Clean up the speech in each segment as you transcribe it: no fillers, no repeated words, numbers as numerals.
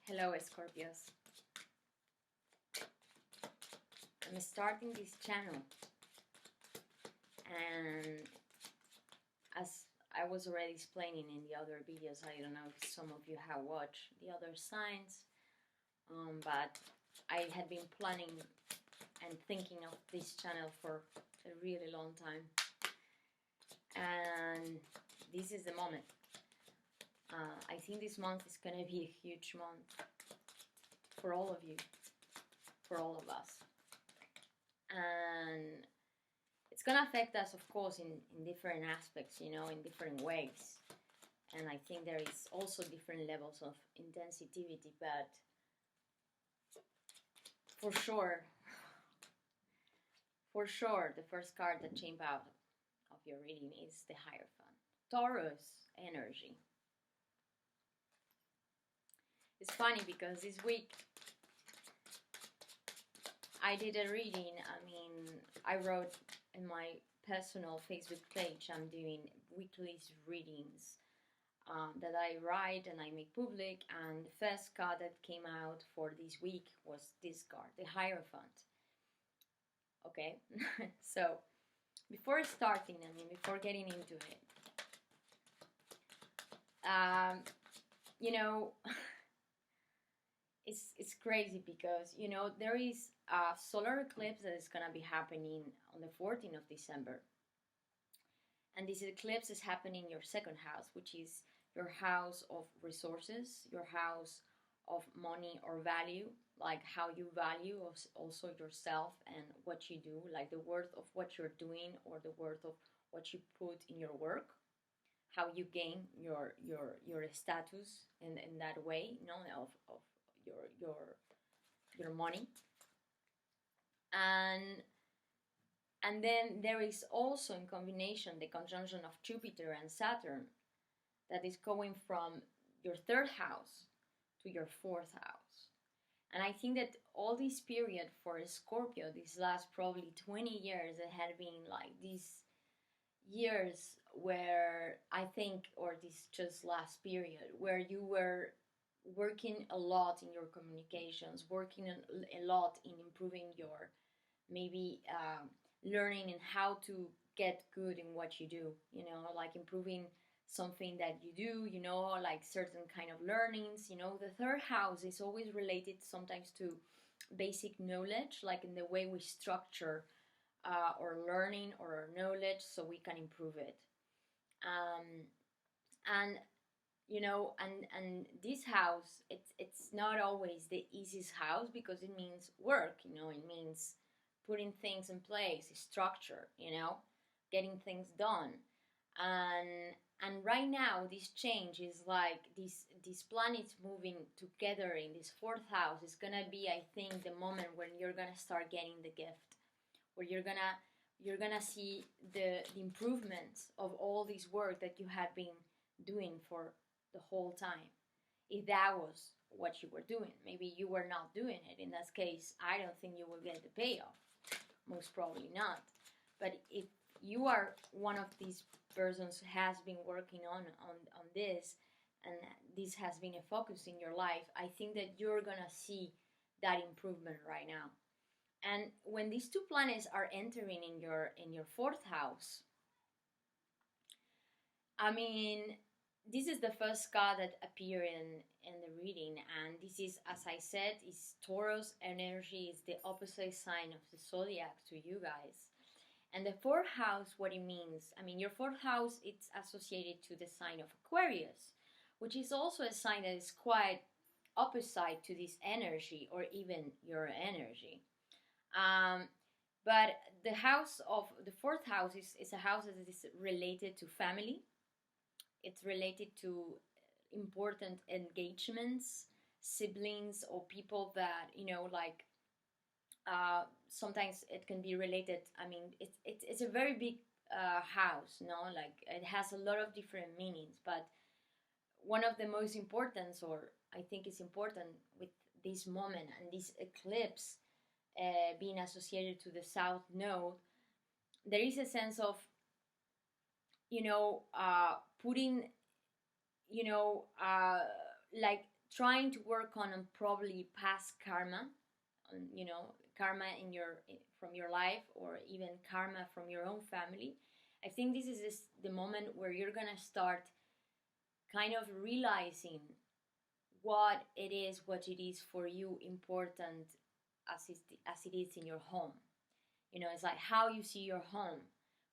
Hello Scorpios. I'm starting this channel, and as I was already explaining in the other videos, I don't know if some of you have watched the other signs, but I had been planning and thinking of this channel for a really long time, and this is the moment. I think this month is going to be a huge month for all of you, for all of us. And it's going to affect us, of course, in different aspects, you know, in different ways. And I think there is also different levels of intensity, but for sure, the first card that jump out of your reading is the Hierophant. Taurus energy. It's funny because this week I did a reading. I wrote in my personal Facebook page, I'm doing weekly readings that I write and I make public, and the first card that came out for this week was this card, the Hierophant. Okay, so before starting, before getting into it, you know, it's crazy because, you know, there is a solar eclipse that is going to be happening on the 14th of December. And this eclipse is happening in your second house, which is your house of resources, your house of money or value, like how you value also yourself and what you do, like the worth of what you're doing or the worth of what you put in your work, how you gain your status in that way, you know, of your money. And then there is also in combination the conjunction of Jupiter and Saturn that is going from your third house to your fourth house. And I think that all this period for Scorpio, these last probably 20 years, it had been like these years where I think, or this just last period, where you were working a lot in your communications, working a lot in improving your, maybe learning in how to get good in what you do, you know, like improving something that you do, you know, like certain kind of learnings, you know. The third house is always related sometimes to basic knowledge, like in the way we structure our learning or our knowledge so we can improve it. And you know, and this house, it's not always the easiest house because it means work, you know, it means putting things in place, structure, you know, getting things done. And right now this change is like these planets moving together in this fourth house is gonna be, I think, the moment when you're gonna start getting the gift, where you're gonna see the improvements of all this work that you have been doing for the whole time. If that was what you were doing, maybe you were not doing it. In that case, I don't think you will get the payoff. Most probably not. But if you are one of these persons who has been working on this, and this has been a focus in your life, I think that you're gonna see that improvement right now. And when these two planets are entering in your fourth house, this is the first card that appeared in the reading, and this is, as I said, is Taurus energy, is the opposite sign of the zodiac to you guys. And the fourth house, what it means, your fourth house, it's associated to the sign of Aquarius, which is also a sign that is quite opposite to this energy or even your energy. But the fourth house is a house that is related to family. It's related to important engagements, siblings, or people that, you know, like, sometimes it can be related. It's a very big house, no? Like, it has a lot of different meanings, but one of the most important, or I think it's important with this moment and this eclipse being associated to the South Node, there is a sense of, you know, putting, you know, like trying to work on probably past karma, you know, karma in your from your life, or even karma from your own family. I think this is the moment where you're gonna start kind of realizing what it is for you important as it is in your home. You know, it's like how you see your home,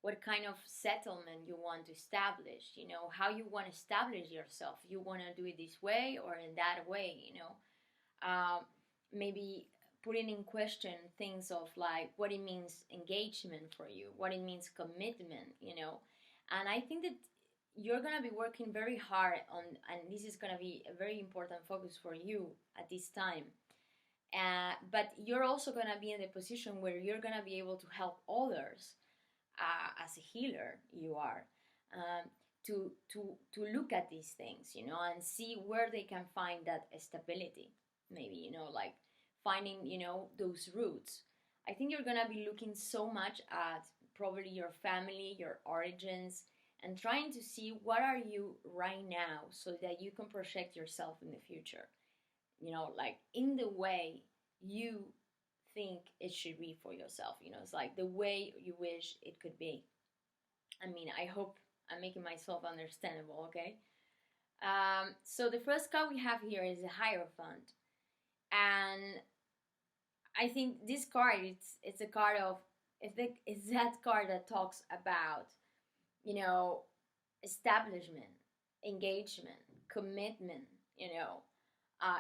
what kind of settlement you want to establish, you know, how you want to establish yourself. You want to do it this way or in that way, you know. Maybe putting in question things of like what it means engagement for you, what it means commitment, you know. And I think that you're going to be working very hard on, and this is going to be a very important focus for you at this time. But you're also going to be in a position where you're going to be able to help others, as a healer you are, to look at these things, you know, and see where they can find that stability. Maybe, you know, like finding, you know, those roots. I think you're going to be looking so much at probably your family, your origins, and trying to see what are you right now so that you can project yourself in the future, you know, like in the way you think it should be for yourself. You know, it's like the way you wish it could be. I mean, I hope I'm making myself understandable, okay? So the first card we have here is the Hierophant. And I think this card, it's a card of, it's that card that talks about, you know, establishment, engagement, commitment, you know,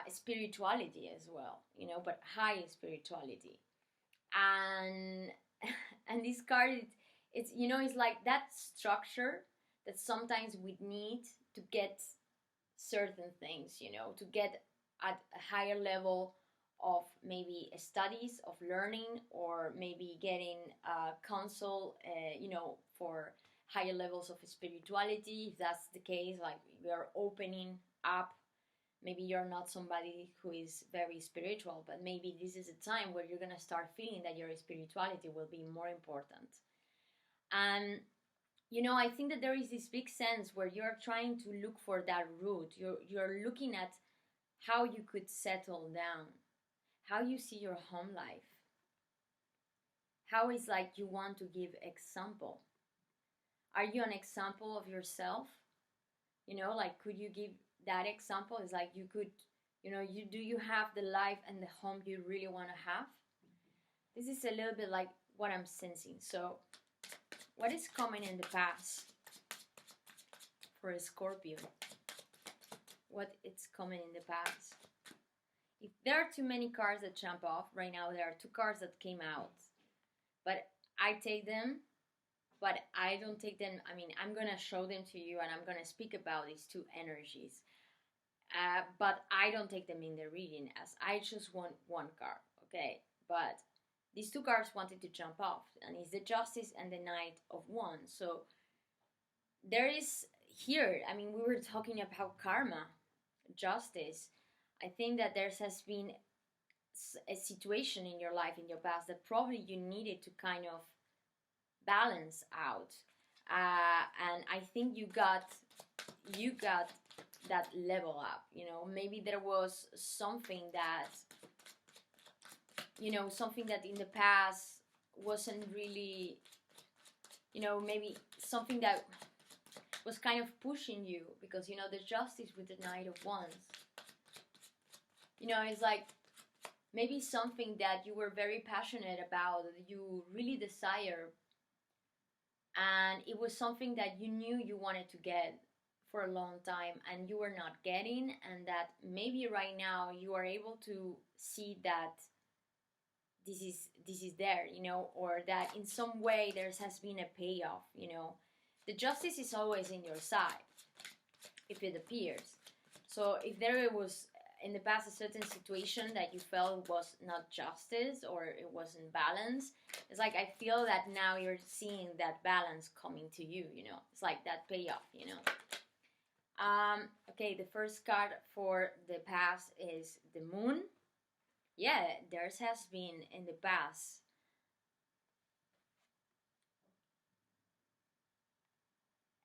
spirituality as well, you know, but high spirituality. And and this card, it's you know, it's like that structure that sometimes we need to get certain things, you know, to get at a higher level of maybe studies, of learning, or maybe getting counsel, you know, for higher levels of spirituality. If that's the case, like we are opening up. Maybe you're not somebody who is very spiritual, but maybe this is a time where you're going to start feeling that your spirituality will be more important. And, you know, I think that there is this big sense where you're trying to look for that root. You're looking at how you could settle down, how you see your home life, how is like you want to give example. Are you an example of yourself? You know, like could you give that example? Is like you could, you know, do you have the life and the home you really want to have? This is a little bit like what I'm sensing. So what is coming in the past for a Scorpio? What it's coming in the past? If there are too many cards that jump off right now, there are two cards that came out, but I take them, but I don't take them. I mean, I'm gonna show them to you and I'm gonna speak about these two energies, but I don't take them in the reading, as I just want one card, okay? But these two cards wanted to jump off, and it's the Justice and the Knight of Wands. So there is here, I mean, we were talking about karma, justice. I think that there has been a situation in your life, in your past, that probably you needed to kind of balance out, and I think you got that level up. You know, maybe there was something that, you know, something that in the past wasn't really, you know, maybe something that was kind of pushing you, because, you know, the Justice with the Knight of Wands, you know, it's like maybe something that you were very passionate about, that you really desire, and it was something that you knew you wanted to get for a long time and you were not getting, and that maybe right now you are able to see that this is there, you know, or that in some way there has been a payoff, you know. The Justice is always in your side, if it appears. So if there was in the past a certain situation that you felt was not justice or it wasn't balance, it's like I feel that now you're seeing that balance coming to you, you know. It's like that payoff, you know. Okay, the first card for the past is the Moon. Yeah, theirs has been in the past.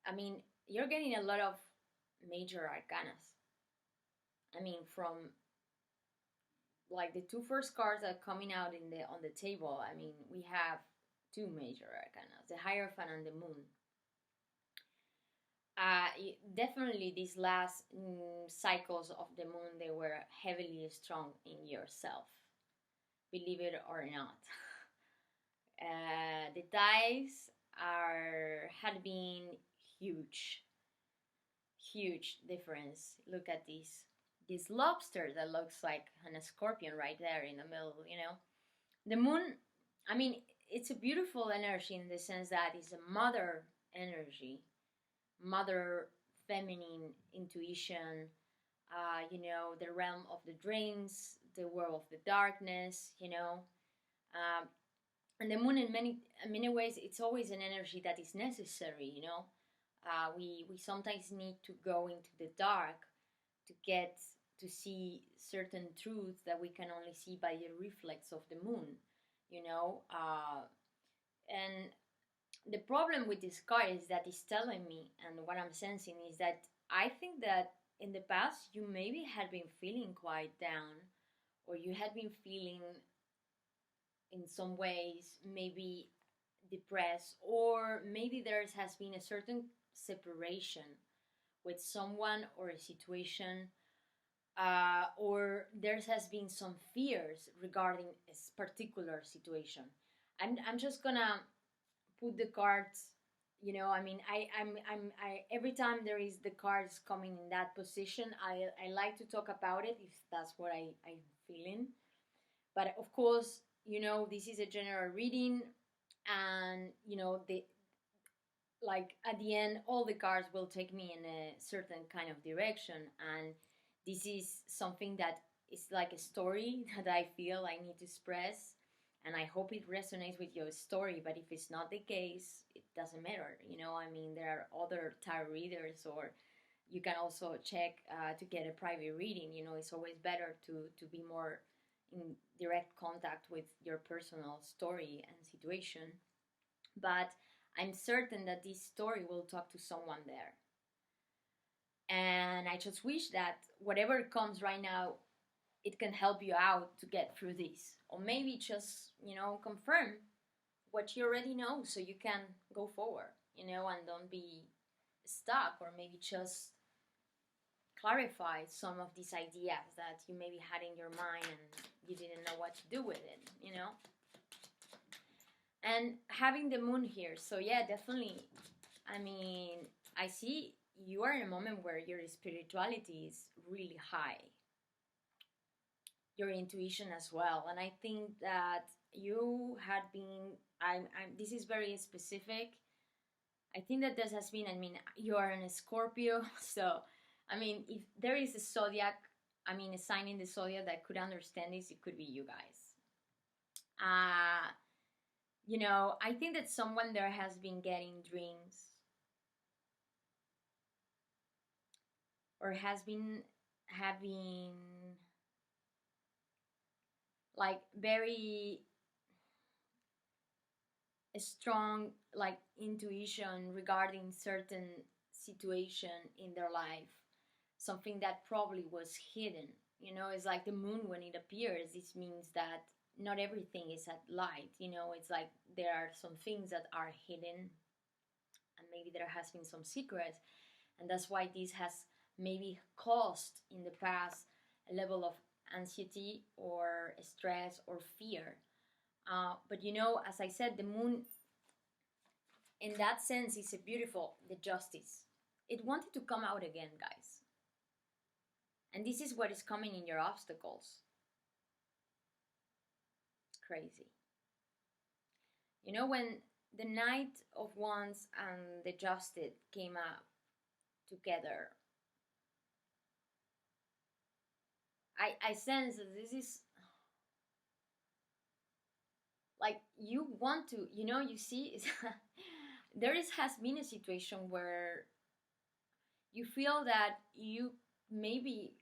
I mean, you're getting a lot of major arcanas. I mean, from like the two first cards that are coming out in the on the table, I mean, we have two major arcana, the Hierophant and the Moon. Definitely these last cycles of the moon, they were heavily strong in yourself, believe it or not. The ties had been huge, huge difference. Look at this lobster that looks like a scorpion right there in the middle. The moon. I mean, it's a beautiful energy in the sense that it's a mother energy, mother feminine intuition. The realm of the dreams, the world of the darkness. And the moon, in many ways, it's always an energy that is necessary. We sometimes need to go into the dark to get to see certain truths that we can only see by the reflex of the moon. And the problem with this card is that it's telling me, and what I'm sensing is that I think that in the past you maybe had been feeling quite down, or you had been feeling in some ways maybe depressed, or maybe there has been a certain separation with someone or a situation, or there has been some fears regarding a particular situation. I'm just gonna put the cards. I mean, I every time there is the cards coming in that position, I like to talk about it if that's what I'm feeling. But of course, this is a general reading, and the like at the end, all the cards will take me in a certain kind of direction, and this is something that is like a story that I feel I need to express, and I hope it resonates with your story. But if it's not the case, it doesn't matter. I mean, there are other tarot readers, or you can also check to get a private reading. It's always better to be more in direct contact with your personal story and situation. But I'm certain that this story will talk to someone there. And I just wish that whatever comes right now, it can help you out to get through this. Or maybe just, confirm what you already know so you can go forward, and don't be stuck, or maybe just clarify some of these ideas that you maybe had in your mind and you didn't know what to do with it. And having the moon here, so yeah, definitely. I mean, I see you are in a moment where your spirituality is really high, your intuition as well, and I think that you had been. This is very specific. I think that this has been. I mean, you are in a Scorpio, so I mean, if there is a zodiac, I mean, a sign in the zodiac that could understand this, it could be you guys. I think that someone there has been getting dreams, or has been having like very strong like intuition regarding certain situation in their life, something that probably was hidden. It's like the moon when it appears, this means that not everything is at light. It's like there are some things that are hidden, and maybe there has been some secrets, and that's why this has maybe caused in the past a level of anxiety or stress or fear. But as I said, the moon in that sense is a beautiful, the justice. It wanted to come out again, guys. And this is what is coming in your obstacles. Crazy. When the Knight of Wands and the Justice came up together, I sense that this is like you want to, you see, has been a situation where you feel that you maybe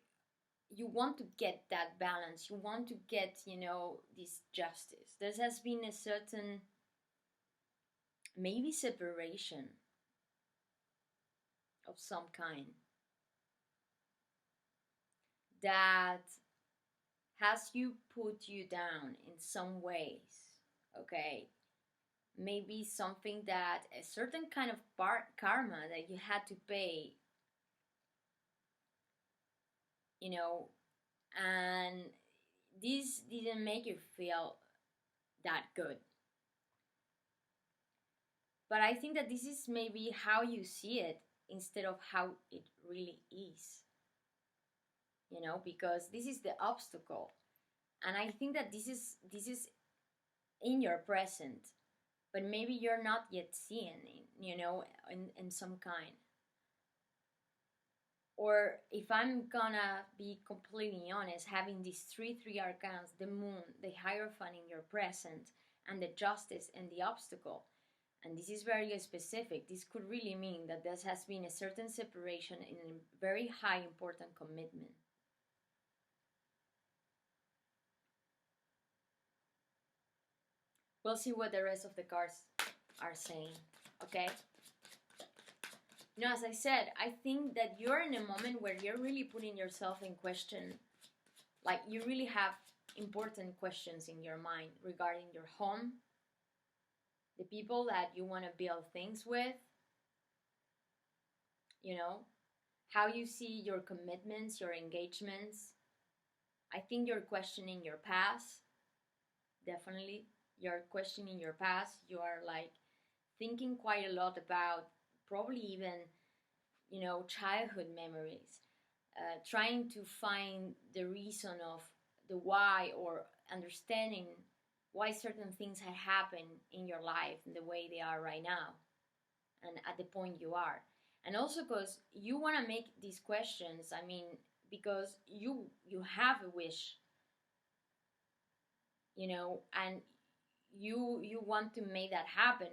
you want to get that balance, you want to get, this justice. There has been a certain maybe separation of some kind. that has put you down in some ways, okay? Maybe something that a certain kind of karma that you had to pay, you know, and this didn't make you feel that good. But I think that this is maybe how you see it instead of how it really is, you know, because this is the obstacle. And I think that this is in your present, but maybe you're not yet seeing it, you know, in some kind. Or if I'm gonna be completely honest, having these three arcans, the moon, the Hierophant in your present, and the justice and the obstacle, and this is very specific, this could really mean that there has been a certain separation in a very high important commitment. We'll see what the rest of the cards are saying, okay? You know, as I said, I think that you're in a moment where you're really putting yourself in question. Like, you really have important questions in your mind regarding your home, the people that you want to build things with, you know, how you see your commitments, your engagements. I think you're questioning your past, definitely. You're questioning your past. You are like thinking quite a lot about probably even, you know, childhood memories, trying to find the reason of the why, or understanding why certain things had happened in your life in the way they are right now and at the point you are. And also because you want to make these questions, I mean, because you have a wish, you know, and you want to make that happen,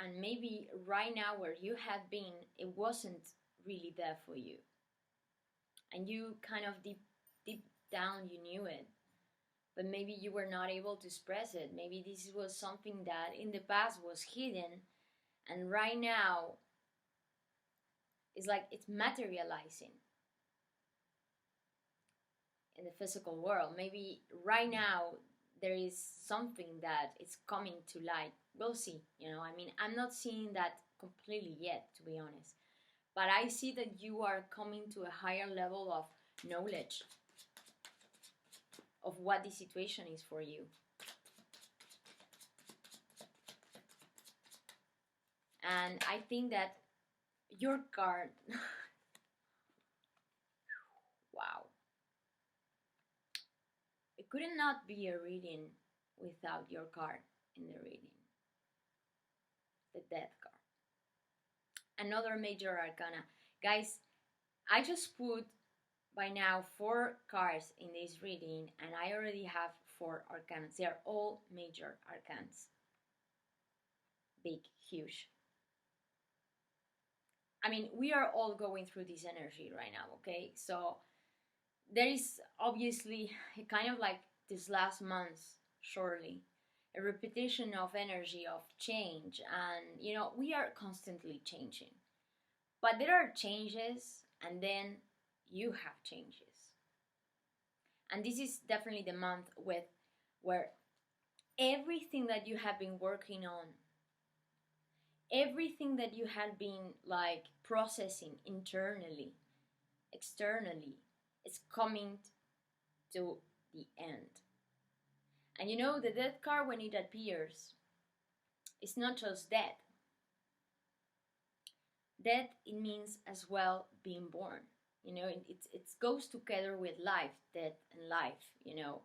and maybe right now where you have been, it wasn't really there for you, and you kind of deep down you knew it, but maybe you were not able to express it. Maybe this was something that in the past was hidden, and right now it's like it's materializing in the physical world. Maybe right now there is something that is coming to light. We'll see, you know, I mean, I'm not seeing that completely yet, to be honest, but I see that you are coming to a higher level of knowledge of what the situation is for you. And I think that your card wow, it could not be a reading without your card in the reading. The Death card. Another major arcana. Guys, I just put by now 4 cards in this reading, and I already have 4 arcanas. They are all major arcans. Big, huge. I mean, we are all going through this energy right now, okay? So there is obviously a kind of like this last month, surely, a repetition of energy, of change, and you know, we are constantly changing. But there are changes, and then you have changes. And this is definitely the month where everything that you have been working on, everything that you had been like processing internally, externally, is coming to the end. And you know, the Death card, when it appears, it's not just death. Death, it means as well being born. You know, it goes together with life, death and life, you know.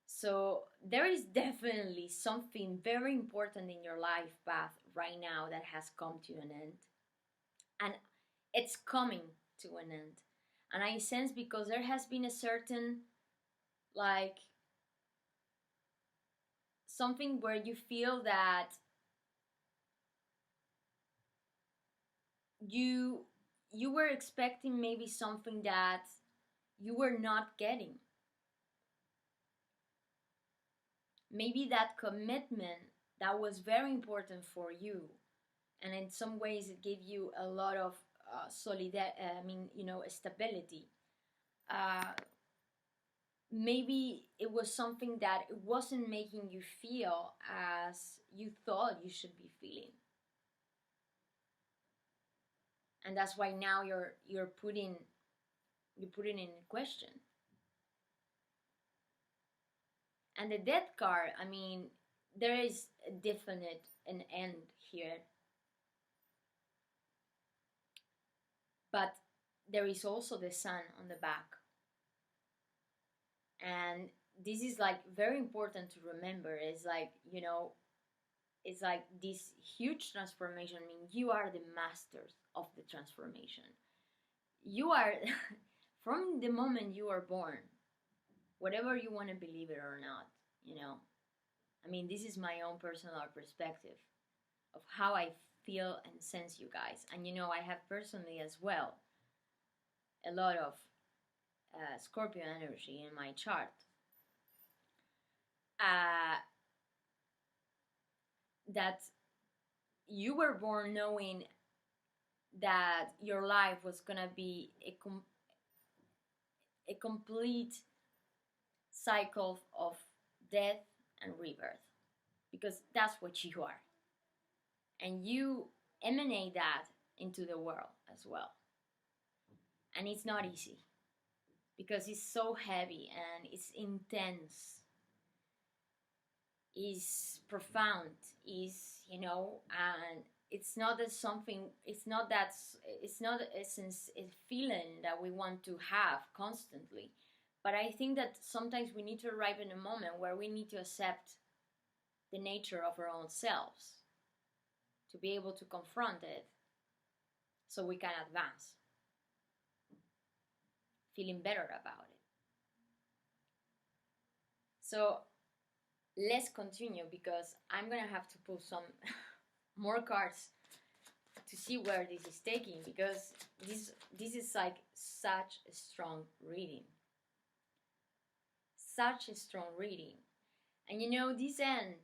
So there is definitely something very important in your life path right now that has come to an end. And it's coming to an end. And I sense, because there has been a certain, like, something where you feel that you were expecting maybe something that you were not getting. Maybe that commitment that was very important for you, and in some ways it gave you a lot of stability. maybe it was something that it wasn't making you feel as you thought you should be feeling, and that's why now you're putting in question. And the death card, I mean, there is a definite an end here, but there is also the sun on the back. And this is like very important to remember. It's like, you know, it's like this huge transformation. I mean, you are the masters of the transformation. You are, from the moment you are born, whatever you want to believe it or not, you know. I mean, this is my own personal perspective of how I feel and sense you guys. And you know, I have personally as well a lot of Scorpio energy in my chart. That you were born knowing that your life was gonna be a complete cycle of death and rebirth, because that's what you are, and you emanate that into the world as well. And it's not easy because it's so heavy and it's intense, is profound, is, you know, and it's not that something, it's not a feeling that we want to have constantly. But I think that sometimes we need to arrive in a moment where we need to accept the nature of our own selves to be able to confront it so we can advance, feeling better about it. So let's continue, because I'm gonna have to pull some more cards to see where this is taking, because this is like such a strong reading. Such a strong reading. And you know, this end,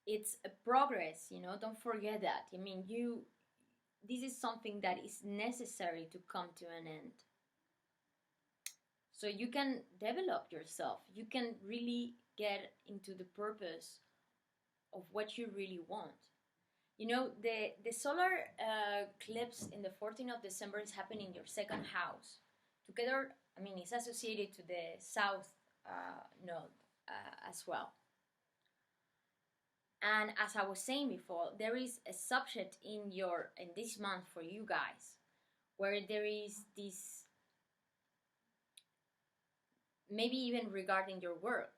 it's a progress, you know, don't forget that. I mean, this is something that is necessary to come to an end. So you can develop yourself. You can really get into the purpose of what you really want. You know, the solar eclipse in the 14th of December is happening in your second house. Together, I mean, it's associated to the south node as well. And as I was saying before, there is a subject in this month for you guys, where there is this, maybe even regarding your work,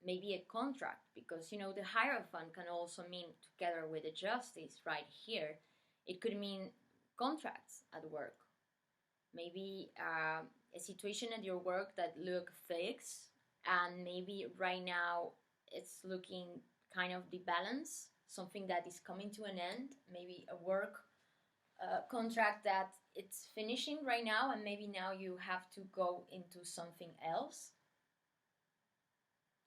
maybe a contract, because you know the Hierophant can also mean, together with the Justice right here, it could mean contracts at work. Maybe a situation at your work that look fixed, and maybe right now it's looking kind of the balance, something that is coming to an end, maybe a work contract that it's finishing right now, and maybe now you have to go into something else,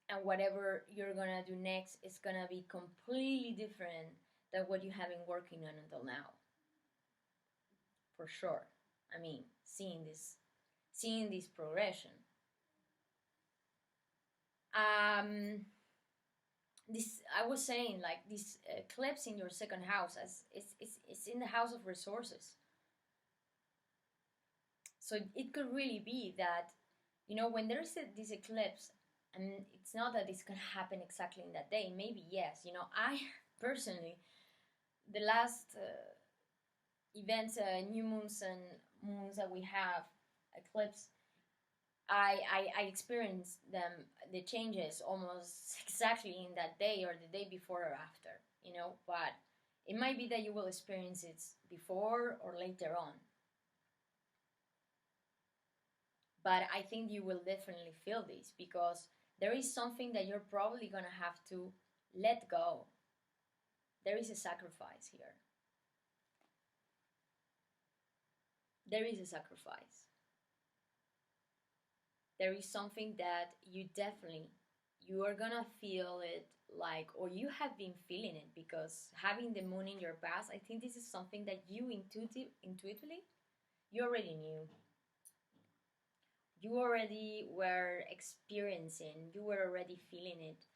and whatever you're gonna do next is gonna be completely different than what you have been working on until now, for sure. I mean, seeing this progression. This, I was saying, like, this eclipse in your second house, as it's in the house of resources. So it could really be that, you know, when there's this eclipse, and it's not that it's gonna happen exactly in that day. Maybe yes. You know, I personally, the last events, new moons and moons that we have, eclipse, I experienced them, the changes, almost exactly in that day or the day before or after, you know. But it might be that you will experience it before or later on. But I think you will definitely feel this, because there is something that you're probably going to have to let go. There is a sacrifice here. There is a sacrifice. There is something that you you are gonna feel it like, or you have been feeling it, because having the moon in your past, I think this is something that you intuitively, you already knew. You already were experiencing, you were already feeling it.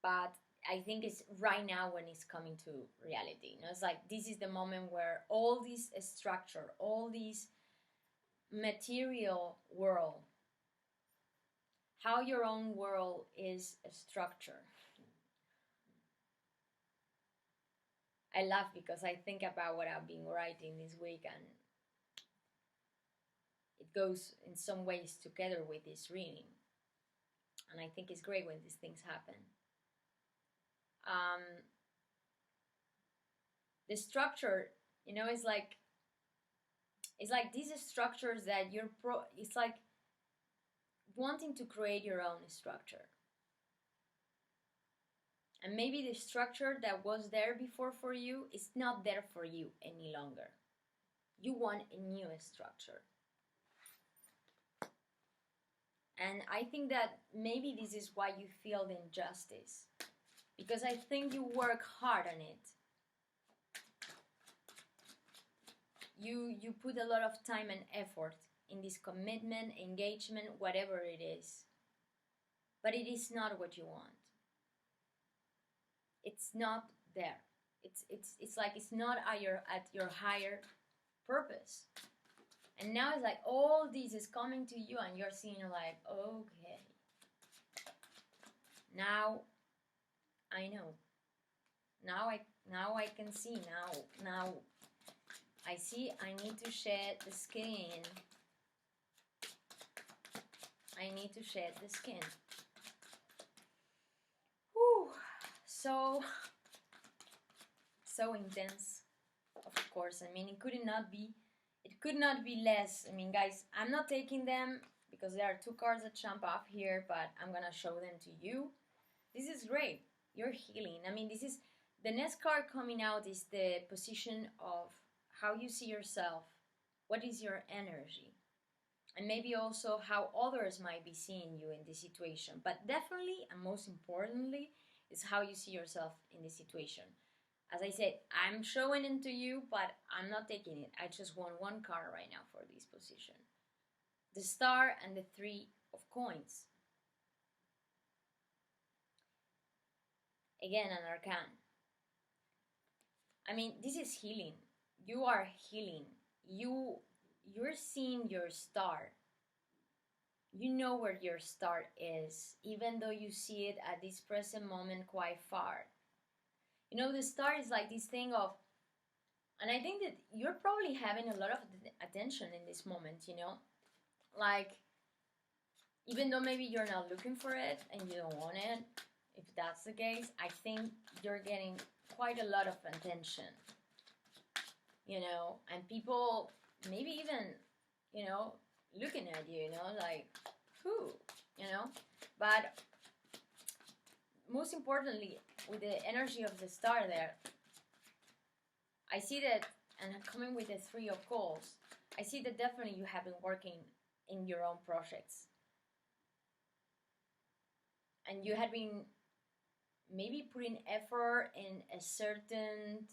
But I think it's right now when it's coming to reality. You know, it's like this is the moment where all this structure, all this material world, how your own world is a structure. I laugh because I think about what I've been writing this week, and it goes in some ways together with this reading. And I think it's great when these things happen. The structure, you know, is like, it's like these structures that it's like wanting to create your own structure. And maybe the structure that was there before for you is not there for you any longer. You want a new structure. And I think that maybe this is why you feel the injustice. Because I think you work hard on it. You put a lot of time and effort in this commitment, engagement, whatever it is. But it is not what you want. It's not there. It's like it's not at your higher purpose. And now it's like all this is coming to you, and you're seeing like, okay, now I know. Now I can see. Now I see. I need to shed the skin. I need to shed the skin. Whew. So intense. Of course. I mean, it could not be less. I mean, guys, I'm not taking them because there are two cards that jump off here, but I'm gonna show them to you. This is great. You're healing. I mean, this is the next card coming out is the position of how you see yourself. What is your energy? And maybe also how others might be seeing you in this situation. But definitely, and most importantly, is how you see yourself in this situation. As I said, I'm showing it to you, but I'm not taking it. I just want one card right now for this position. The Star and the Three of Coins. Again, an arcane. I mean, this is healing. You are healing. You're seeing your star. You know where your star is, even though you see it at this present moment quite far. You know, the star is like this thing of, and I think that you're probably having a lot of attention in this moment, you know? Like, even though maybe you're not looking for it and you don't want it, if that's the case, I think you're getting quite a lot of attention, you know? And people maybe even, you know, looking at you, you know, like, who, you know? But most importantly, with the energy of the star there, I see that, and coming with the Three of Coals, I see that definitely you have been working in your own projects. And you had been maybe putting effort in a certain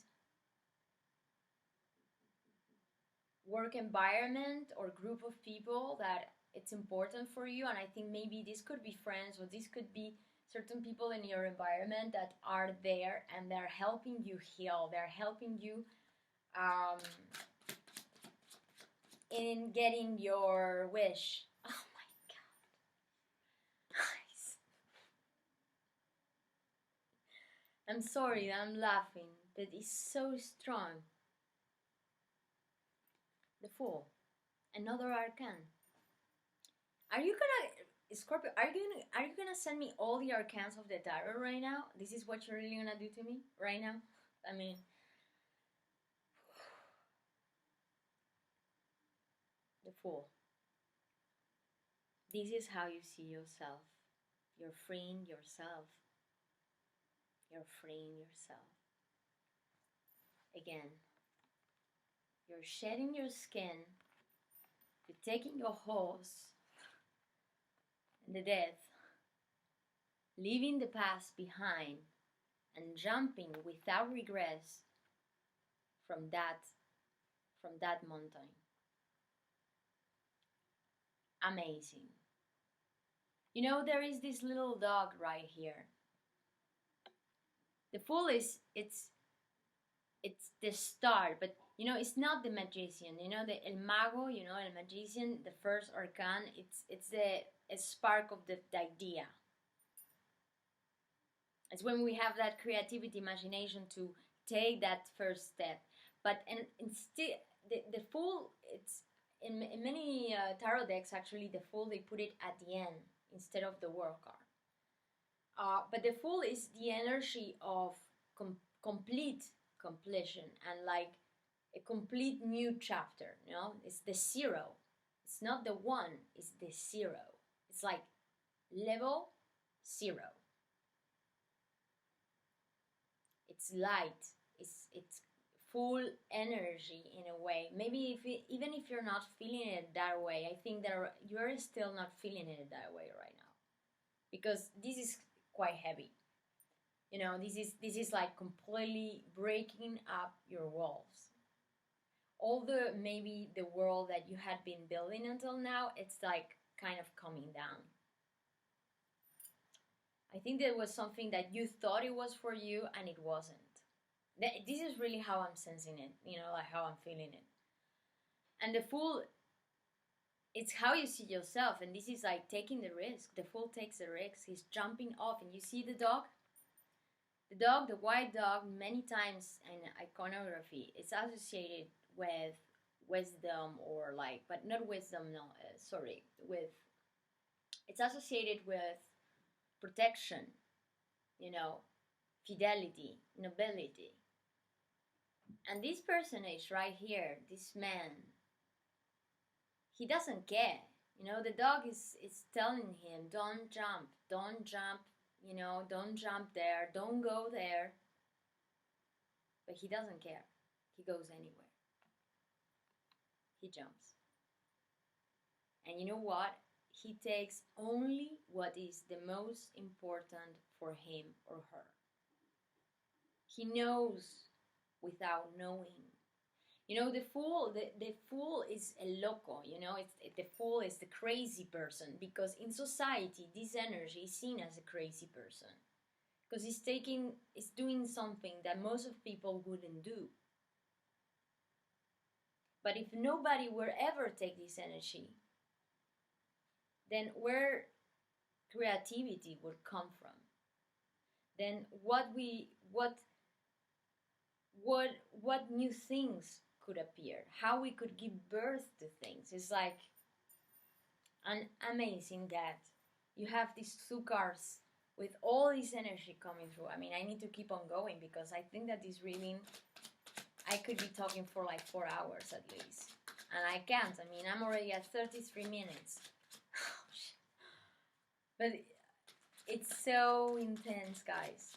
work environment or group of people that it's important for you. And I think maybe this could be friends, or this could be certain people in your environment that are there and they're helping you heal. They're helping you in getting your wish. Oh my God. I'm sorry that I'm laughing, but it's so strong. The Fool. Another arcane. Are you gonna, Scorpio, are you gonna send me all the arcanes of the tarot right now? This is what you're really gonna do to me right now? I mean, the Fool. This is how you see yourself. You're freeing yourself. You're freeing yourself. Again, you're shedding your skin. You're taking your horse and the death. leaving the past behind and jumping without regrets from that mountain. Amazing. You know, there is this little dog right here. The Fool is it's the star, but you know it's not the magician. You know, the El Mago, you know, El Magician, the first arcane. It's the a spark of the idea. It's when we have that creativity, imagination to take that first step. But and still, the Fool, it's in many tarot decks actually the Fool they put it at the end instead of the World card. But the Fool is the energy of complete completion and like a complete new chapter. You know, it's the zero. It's not the one. It's the zero. It's like level zero. It's light. It's full energy in a way. Maybe even if you're not feeling it that way, I think that you're still not feeling it that way right now, because this is quite heavy. You know, this is like completely breaking up your walls. All the maybe the world that you had been building until now, it's like kind of coming down. I think there was something that you thought it was for you and it wasn't. This is really how I'm sensing it, you know, like how I'm feeling it. And the Fool, it's how you see yourself, and this is like taking the risk. The Fool takes the risk. He's jumping off, and you see the dog? The dog, the white dog, many times in iconography, it's associated with wisdom or like, but not wisdom, no, with, it's associated with protection, you know, fidelity, nobility. And this personage right here, this man, he doesn't care. You know, the dog is telling him, don't jump, you know, don't jump there, don't go there. But he doesn't care. He goes anywhere. He jumps. And you know what? He takes only what is the most important for him or her. He knows without knowing. You know, the Fool is a loco, you know, the Fool is the crazy person, because in society this energy is seen as a crazy person, because it's doing something that most of people wouldn't do. But if nobody will ever take this energy, then where creativity would come from? Then what new things could appear? How we could give birth to things? It's like an amazing that you have these two cards with all this energy coming through. I mean, I need to keep on going because I think that this reading, I could be talking for like 4 hours at least. And I can't. I mean, I'm already at 33 minutes. But it's so intense, guys.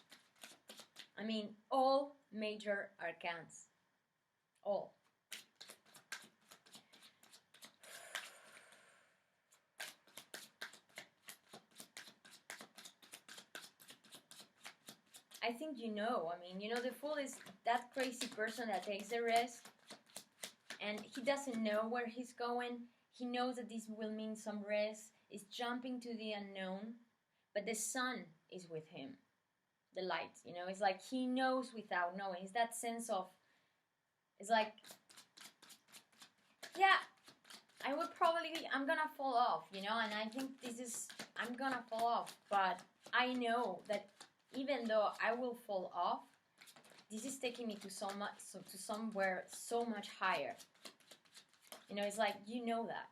I mean, all major arcans. All. I think you know. I mean, you know, the Fool is that crazy person that takes the risk and he doesn't know where he's going. He knows that this will mean some risk. Is jumping to the unknown, but the sun is with him. The light, you know, it's like he knows without knowing. It's that sense of, it's like, yeah, I'm gonna fall off, you know, and I think I'm gonna fall off, but I know that even though I will fall off, this is taking me to somewhere so much higher. You know, it's like, you know that.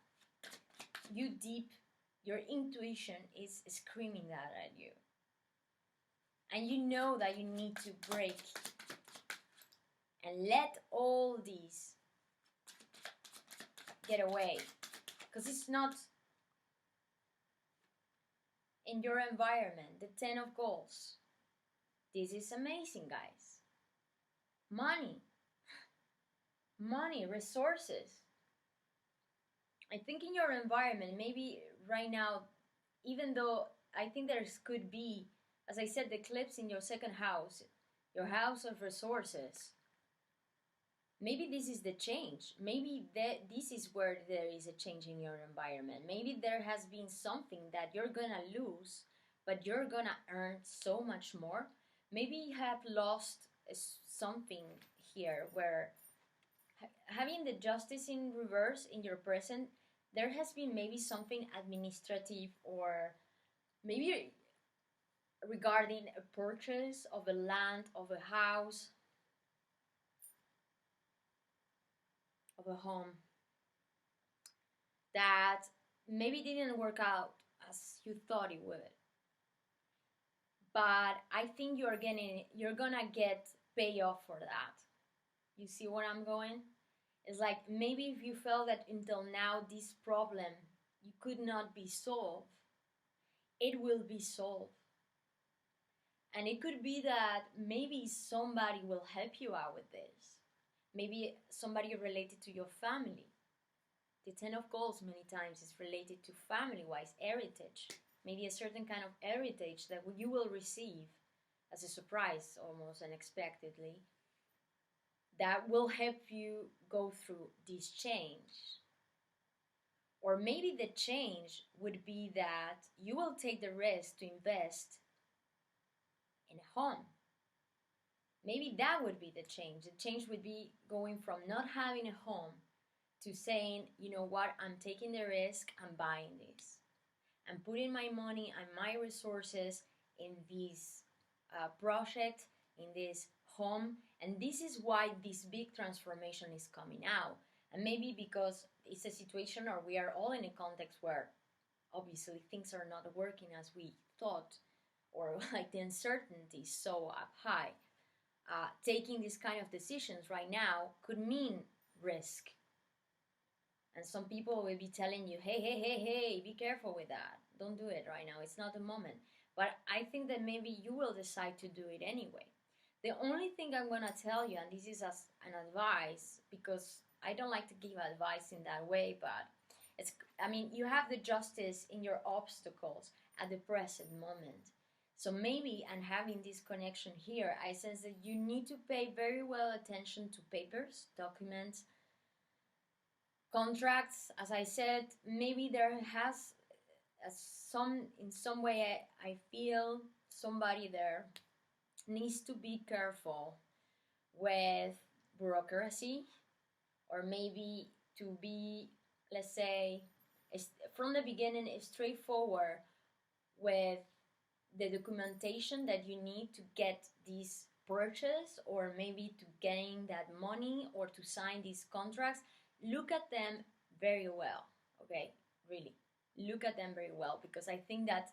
Your intuition is screaming that at you. And you know that you need to break and let all these get away. Because it's not in your environment. The 10 of Goals. This is amazing, guys. Money, resources. I think in your environment, maybe right now, even though I think there could be As I said, the eclipse in your second house, your house of resources. Maybe this is the change. Maybe this is where there is a change in your environment. Maybe there has been something that you're gonna lose, but you're gonna earn so much more. Maybe you have lost something here where having the justice in reverse in your present, there has been maybe something administrative or maybe regarding a purchase of a land, of a house, of a home that maybe didn't work out as you thought it would. But I think you're gonna get payoff for that. You see where I'm going? It's like maybe if you felt that until now this problem you could not be solved, it will be solved. And it could be that maybe somebody will help you out with this. Maybe somebody related to your family. The Ten of Cups many times is related to family-wise heritage. Maybe a certain kind of heritage that you will receive as a surprise, almost unexpectedly, that will help you go through this change. Or maybe the change would be that you will take the risk to invest in a home. Maybe that would be the change. The change would be going from not having a home to saying, you know what, I'm taking the risk, I'm buying this. I'm putting my money and my resources in this project, in this home. And this is why this big transformation is coming out. And maybe because it's a situation or we are all in a context where obviously things are not working as we thought, or like the uncertainty is so up high. Taking these kind of decisions right now could mean risk. And some people will be telling you, hey, be careful with that. Don't do it right now. It's not the moment. But I think that maybe you will decide to do it anyway. The only thing I'm going to tell you, and this is as an advice, because I don't like to give advice in that way, but you have the justice in your obstacles at the present moment. So maybe, and having this connection here, I sense that you need to pay very well attention to papers, documents, contracts. As I said, maybe there has in some way I feel somebody there needs to be careful with bureaucracy, or maybe to be, let's say, from the beginning straightforward with the documentation that you need to get this purchase, or maybe to gain that money or to sign these contracts. Look at them very well, okay? Really, look at them very well, because I think that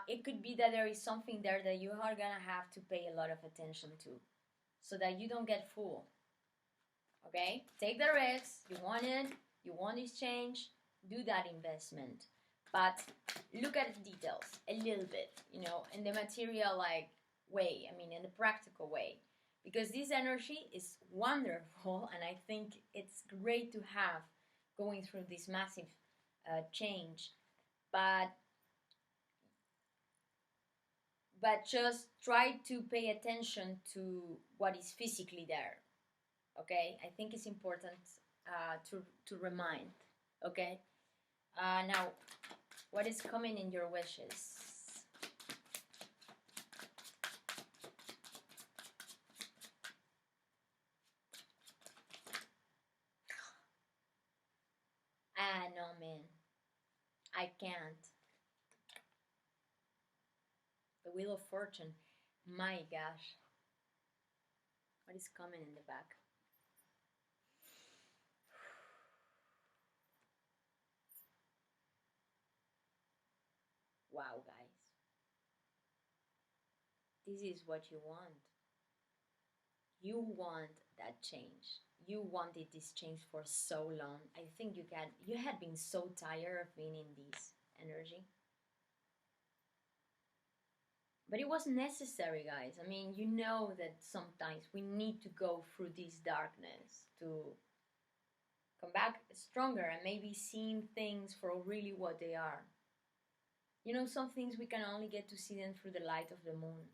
it could be that there is something there that you are gonna have to pay a lot of attention to, so that you don't get fooled. Okay, take the risks. You want it. You want this change. Do that investment, but look at the details a little bit. In the material way. In the practical way, because this energy is wonderful, and I think it's great to have going through this massive change, but just try to pay attention to what is physically there. Okay, I think it's important to remind. Okay, now what is coming in your wishes? No, man, I can't. The Wheel of Fortune. My gosh. What is coming in the back? Wow, guys. This is what you want. You want that change. You wanted this change for so long. I think you had been so tired of being in this energy. But it was necessary, guys. You know that sometimes we need to go through this darkness to come back stronger and maybe seeing things for really what they are. You know, some things we can only get to see them through the light of the moon.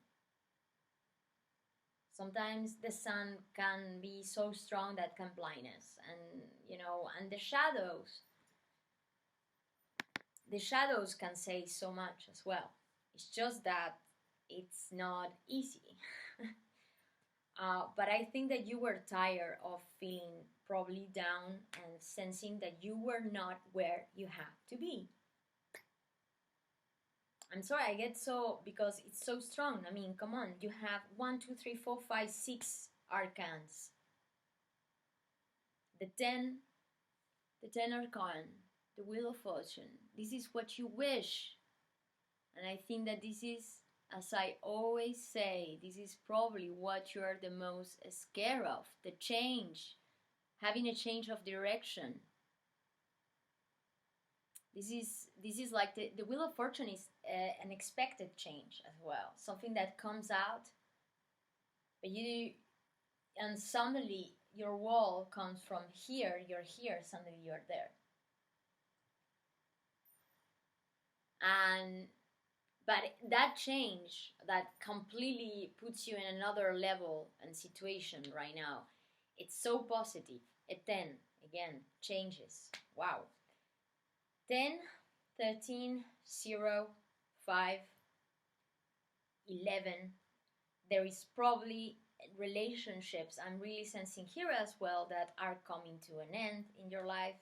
Sometimes the sun can be so strong that can blind us, and you know, and the shadows can say so much as well. It's just that it's not easy. But I think that you were tired of feeling probably down and sensing that you were not where you have to be. I'm sorry, I get so, because it's so strong. I mean, come on, you have 1, 2, 3, 4, 5, 6 arcans. The 10, the 10 arcan, the Wheel of Fortune. This is what you wish. And I think that this is, as I always say, this is probably what you are the most scared of. The change. Having a change of direction. This is like the Wheel of Fortune is an expected change as well. Something that comes out, but and suddenly your wall comes from here, you're here, suddenly you're there. And but that change that completely puts you in another level and situation right now, it's so positive. A 10, again, changes. Wow. 10, 13, 0, 5, 11. There is probably relationships I'm really sensing here as well that are coming to an end in your life.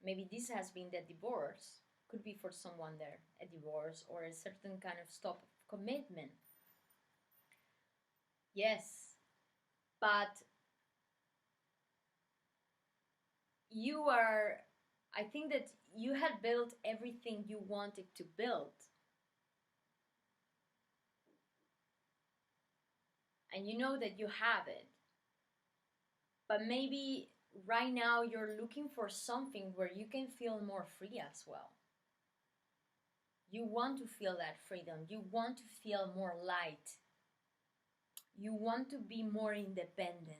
Maybe this has been the divorce. Could be for someone there, a divorce or a certain kind of stop of commitment. Yes, but I think that you had built everything you wanted to build. And you know that you have it. But maybe right now you're looking for something where you can feel more free as well. You want to feel that freedom. You want to feel more light. You want to be more independent.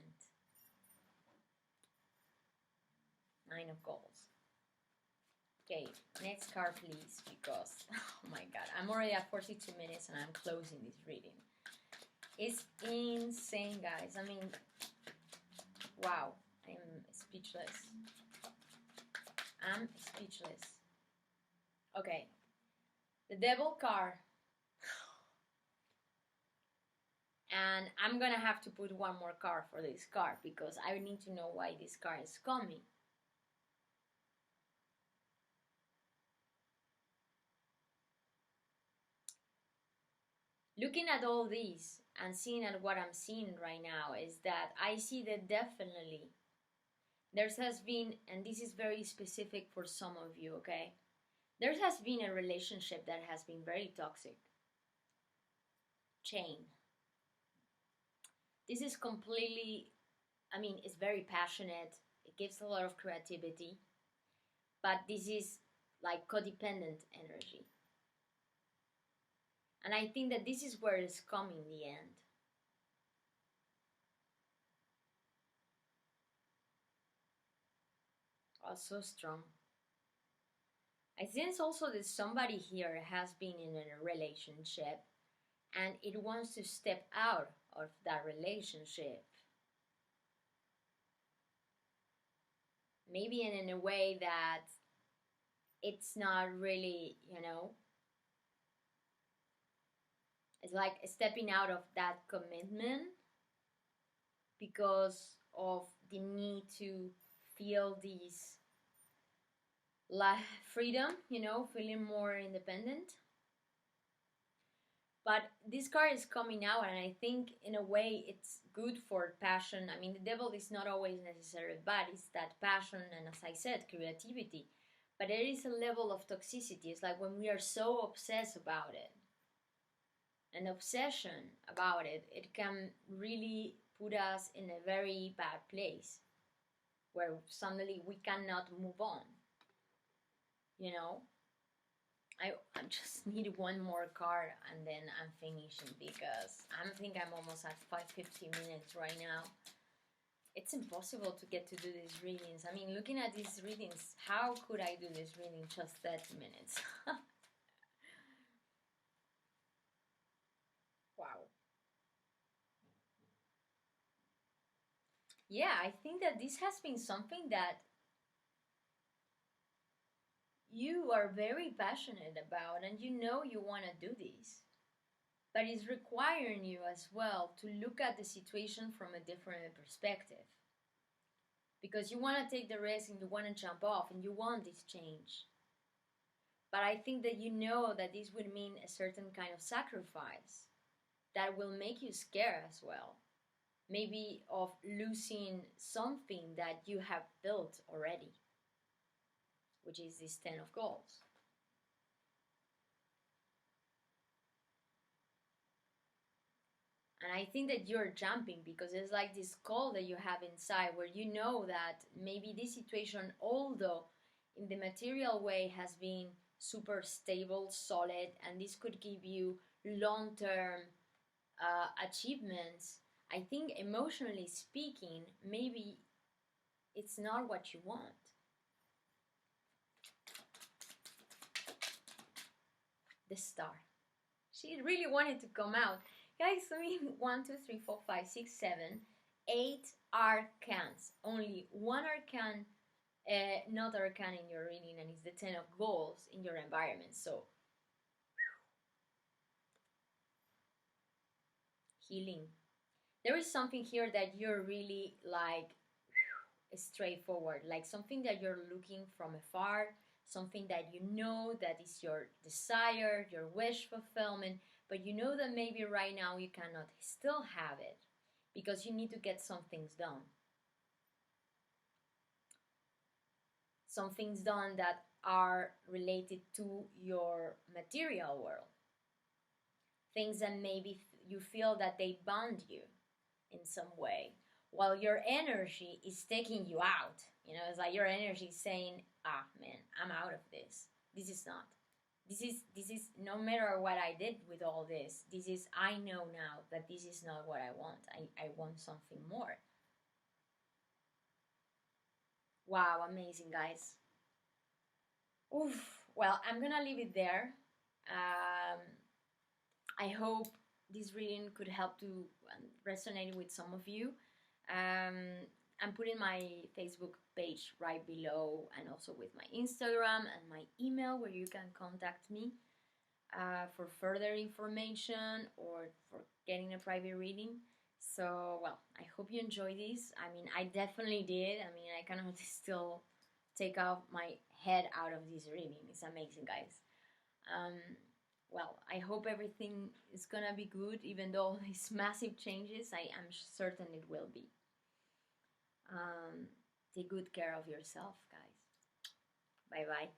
9 of Goals. Okay, next card please, because, oh my god, I'm already at 42 minutes and I'm closing this reading. It's insane, guys. I mean, wow, I'm speechless. I'm speechless. Okay, the Devil card. And I'm gonna have to put one more card for this card because I need to know why this card is coming. Looking at all these and seeing at what I'm seeing right now is that I see that definitely there has been, and this is very specific for some of you, okay? There has been a relationship that has been very toxic. Chain. This is completely, I mean, it's very passionate. It gives a lot of creativity. But this is like codependent energy. And I think that this is where it's coming in the end. Oh, so strong. I sense also that somebody here has been in a relationship and it wants to step out of that relationship. Maybe in a way that it's not really, you know, it's like stepping out of that commitment because of the need to feel this freedom, you know, feeling more independent. But this card is coming out, and I think in a way it's good for passion. I mean, the devil is not always necessarily bad. It's that passion and, as I said, creativity. But there is a level of toxicity. It's like when we are so obsessed about it, an obsession about it, it can really put us in a very bad place where suddenly we cannot move on. You know? I just need one more card and then I'm finishing because I think I'm almost at 5:50 minutes right now. It's impossible to get to do these readings. I mean, looking at these readings, how could I do this reading just 30 minutes? Wow. Yeah, I think that this has been something that you are very passionate about, and you know you want to do this. But it's requiring you as well to look at the situation from a different perspective. Because you want to take the risk and you want to jump off and you want this change. But I think that you know that this would mean a certain kind of sacrifice that will make you scared as well. Maybe of losing something that you have built already, which is this 10 of Goals. And I think that you're jumping because it's like this call that you have inside where you know that maybe this situation, although in the material way has been super stable, solid, and this could give you long-term achievements, I think emotionally speaking, maybe it's not what you want. The Star. She really wanted to come out. Guys, I mean, 1, 2, 3, 4, 5, 6, 7, 8 arcans. Only one arcan, not arcan in your reading, and it's the 10 of Goals in your environment. So, healing. There is something here that you're really like straightforward, like something that you're looking from afar, something that you know that is your desire, your wish fulfillment, but you know that maybe right now you cannot still have it because you need to get some things done. Some things done that are related to your material world. Things that maybe you feel that they bond you in some way, while your energy is taking you out. You know, it's like your energy is saying, ah, man, I'm out of this. This is not. This is no matter what I did with all this, this is, I know now that this is not what I want. I want something more. Wow, amazing, guys. Oof. Well, I'm gonna leave it there. I hope this reading could help to resonate with some of you. I'm putting my Facebook page right below, and also with my Instagram and my email where you can contact me for further information or for getting a private reading. So, well, I hope you enjoy this. I mean, I definitely did. I mean, I cannot still take off my head out of this reading. It's amazing, guys. Well, I hope everything is gonna be good, even though these massive changes, I am certain it will be. Take good care of yourself, guys. Bye bye.